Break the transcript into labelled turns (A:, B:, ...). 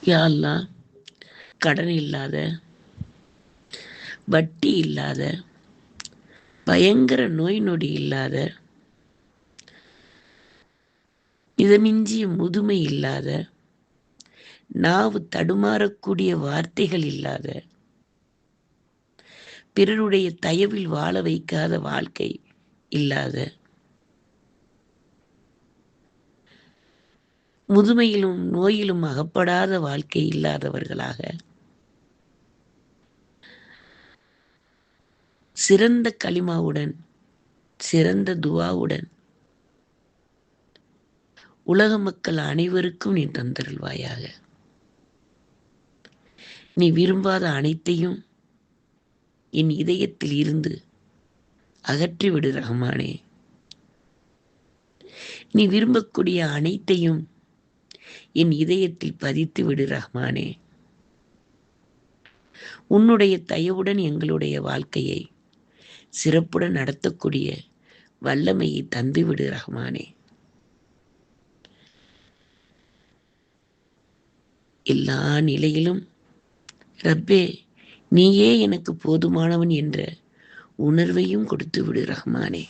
A: யா அல்லாஹ், கடன் இல்லாத, வட்டி இல்லாத, பயங்கர நோய் நொடி இல்லாத, மிதமிஞ்சிய முதுமை இல்லாத, நாவு தடுமாறக்கூடிய வார்த்தைகள் இல்லாத, பிறருடைய தயவில் வாழ வைக்காத வாழ்க்கை இல்லாத, முதுமையிலும் நோயிலும் அகப்படாத வாழ்க்கை இல்லாதவர்களாக, சிறந்த கலிமாவுடன், சிறந்த துஆவுடன் உலக மக்கள் அனைவருக்கும் நீ தந்தருள்வாயாக. நீ விரும்பாத அனைத்தையும் என் இதயத்தில் இருந்து அகற்றிவிடு ரஹ்மானே. நீ விரும்பக்கூடிய அனைத்தையும் என் இதயத்தில் பதித்து விடு ரஹ்மானே. உன்னுடைய தயவுடன் எங்களுடைய வாழ்க்கையை சிறப்புடன் நடத்தக்கூடிய வல்லமையை தந்துவிடு ரஹ்மானே. எல்லா நிலையிலும் ரப்பே, நீயே எனக்கு போதுமானவன் என்ற உணர்வையும் கொடுத்து விடு ரஹ்மானே.